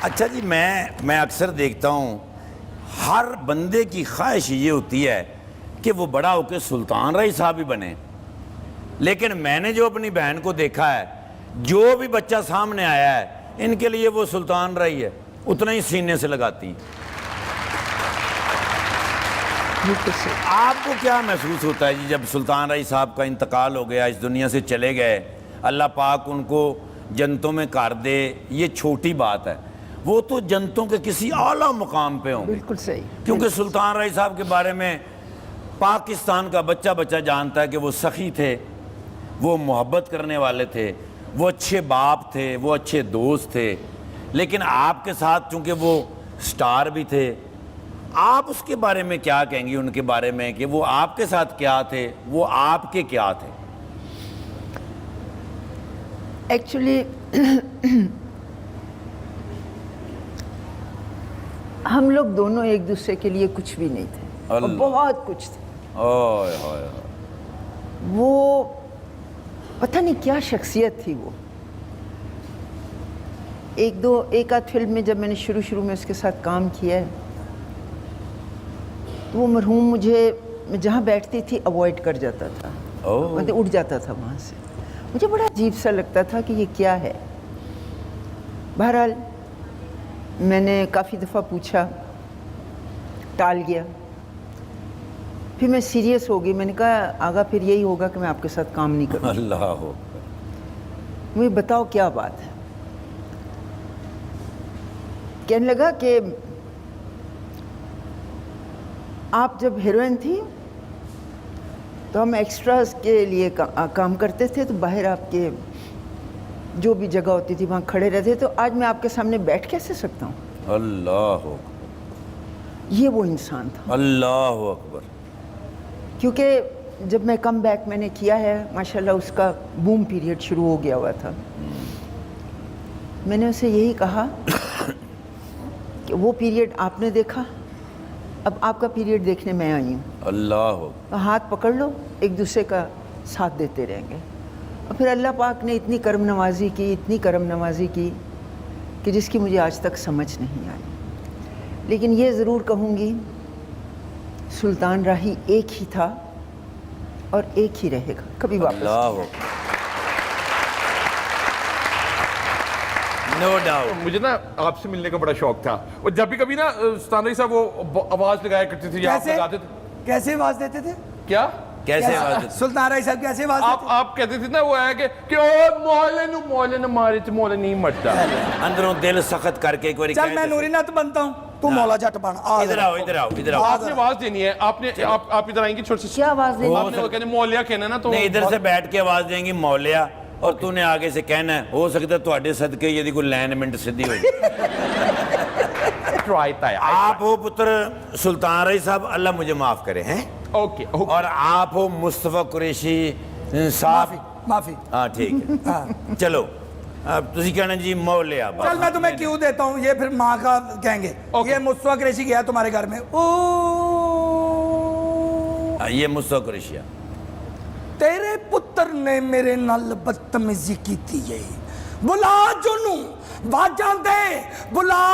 اچھا جی، میں اکثر دیکھتا ہوں ہر بندے کی خواہش یہ ہوتی ہے کہ وہ بڑا ہو کے سلطان رائی صاحب ہی بنے، لیکن میں نے جو اپنی بہن کو دیکھا ہے، جو بھی بچہ سامنے آیا ہے ان کے لیے وہ سلطان رائی ہے، اتنا ہی سینے سے لگاتی. آپ کو کیا محسوس ہوتا ہے جی جب سلطان رائی صاحب کا انتقال ہو گیا، اس دنیا سے چلے گئے، اللہ پاک ان کو جنتوں میں کر دے؟ یہ چھوٹی بات ہے، وہ تو جنتوں کے کسی اعلیٰ مقام پہ ہوں گے. بالکل صحیح. کیونکہ سلطان رائی صاحب کے بارے میں پاکستان کا بچہ جانتا ہے کہ وہ سخی تھے، وہ محبت کرنے والے تھے، وہ اچھے باپ تھے، وہ اچھے دوست تھے. لیکن آپ کے ساتھ چونکہ وہ سٹار بھی تھے، آپ اس کے بارے میں کیا کہیں گی ان کے بارے میں کہ وہ آپ کے ساتھ کیا تھے، وہ آپ کے کیا تھے؟ ایکچولی ہم لوگ دونوں ایک دوسرے کے لیے کچھ بھی نہیں تھے اور بہت کچھ تھے. وہ پتہ نہیں کیا شخصیت تھی. وہ ایک آدھ فلم میں جب میں نے شروع میں اس کے ساتھ کام کیا ہے تو وہ مرحوم مجھے جہاں بیٹھتی تھی اوائڈ کر جاتا تھا، مطلب اٹھ جاتا تھا وہاں سے. مجھے بڑا عجیب سا لگتا تھا کہ یہ کیا ہے. بہرحال میں نے کافی دفعہ پوچھا، ٹال گیا. پھر میں سیریس ہو گئی. میں نے کہا آگا پھر یہی ہوگا کہ میں آپ کے ساتھ کام نہیں کروں. اللہ ہو، مجھے بتاؤ کیا بات ہے. کہنے لگا کہ آپ جب ہیروئن تھی تو ہم ایکسٹراز کے لیے کام کرتے تھے، تو باہر آپ کے جو بھی جگہ ہوتی تھی وہاں کھڑے رہتے، تو آج میں آپ کے سامنے بیٹھ کیسے سکتا ہوں. اللہ ہو، یہ وہ انسان تھا. اللہ اکبر. کیونکہ جب میں کم بیک میں نے کیا ہے، ماشاءاللہ اس کا بوم پیریڈ شروع ہو گیا ہوا تھا. میں نے اسے یہی کہا کہ وہ پیریڈ آپ نے دیکھا، اب آپ کا پیریڈ دیکھنے میں آئی ہوں. اللہ ہو، ہاتھ پکڑ لو، ایک دوسرے کا ساتھ دیتے رہیں گے. اور پھر اللہ پاک نے اتنی کرم نوازی کی کہ جس کی مجھے آج تک سمجھ نہیں آئی. لیکن یہ ضرور کہوں گی سلطان راہی ایک ہی تھا اور ایک ہی رہے گا، کبھی واپس. اللہ ہو، نو ڈاؤٹ. مجھے نا آپ سے ملنے کا بڑا شوق تھا، اور جب بھی کبھی نا سلطان رائی صاحب وہ آواز لگایا کرتے تھے یا آپ لگاتے تھے. کیسے آواز دیتے تھے؟ کیا کیسے آواز؟ سلطان رائی صاحب کیسے آواز دیتے؟ آپ کہتے تھے نا وہ ہے کہ او مولا نو مارے تو مولا نہیں مرتا. اندروں دل سخت کر کے ایک بار چل میں نوری نت بنتا ہوں، تو مولا جٹ بن. ادھر آؤ. آپ نے آواز دینی ہے. آپ ادھر آئیں گی چھوٹی سی. کیا آواز دینی؟ آپ نے وہ کہنے مولیا کہنا نا، تو نہیں ادھر سے بیٹھ کے آواز دیں گی مولیا، اور تو نے آگے سے کہنا ہے ہو سکتا ہے تواڈے صدقے یہ کوئی لائنمنٹ سدھی ہوئی. آپ ہو پتر سلطان رائی صاحب، اللہ مجھے معاف کرے ہیں. اوکے. اور آپ ہو مصطفیٰ قریشی صاحب. معافی. ہاں ٹھیک ہے. چلو اب تسی کہنا جی مولیا. چل میں تمہیں کیوں دیتا ہوں، یہ پھر ماں کا کہیں گے. یہ مصطفیٰ قریشی گیا تمہارے گھر میں، یہ مصطفیٰ قریشی تیرے پتر نے میرے نال بدتمیزی کی تھی، بلا جنوں واجاں دے، بلا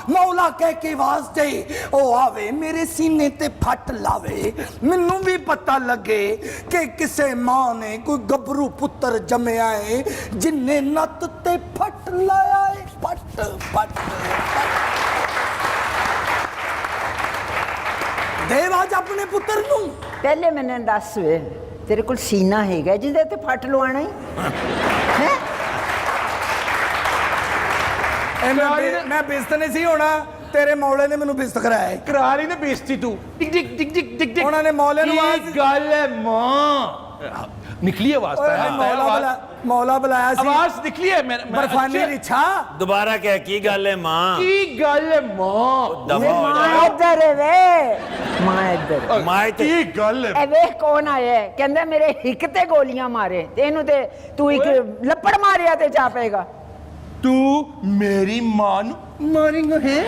مولا کہہ کے آواز دے، او آوے میرے سینے تے پھٹ لاوے، منوں بھی پتہ لگے کہ کسے ماں نے کوئی گبرو پتر جمیا ہے جن نے نت تے پھٹ لایا ہے. پھٹ پھٹ دے واج اپنے پتر نوں. پہلے میں نے دس وے تیرے کو سینہ ہے گا جہدے تے پھٹ لوانا ہی ہے. میں بیست نہیں سی ہونا، تیرے موڑے نے منوں بیست کرایا ہے. کرا رہی نے بیستی تو ٹک ٹک ٹک ٹک ٹک ٹک. انہوں نے مولا نو آواز گل ہے ماں نکلی آواز. مولا بلایا سی، آواز نکلی ہے. برفانی رچھا دوبارہ کہہ کی گل ہے ماں. کی گل ہے ماں. ماں ادھر ہے وے، ماں ادھر. ماں کی گل ہے. اے ویکھ کون آیا ہے، کہندا میرے ہک تے گولیاں مارے، تینوں تے تو ایک لپڑ ماریا تے چا پے گا. تو میری ماں نو مارے گا ہے.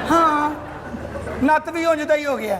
ہاں نت بھی ہو جتا ہی ہو گیا.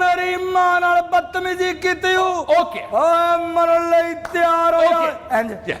ਮੇਰੀ ਮਾਂ ਨਾਲ ਬਦਤਮੀਜ਼ੀ ਕੀਤੀ ਹੋ Okay. ਓ ਮਰਨ ਲਈ ਤਿਆਰ ਹੋ ਜਾ Okay. ਇੰਜ Yeah.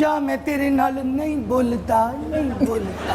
ਜਾ ਮੈਂ ਤੇਰੇ ਨਾਲ ਨਹੀਂ ਬੋਲਦਾ ਨਹੀਂ ਬੋਲਦਾ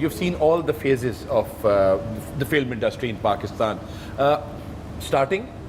you've seen all the phases of the film industry in Pakistan starting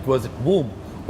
it was at boom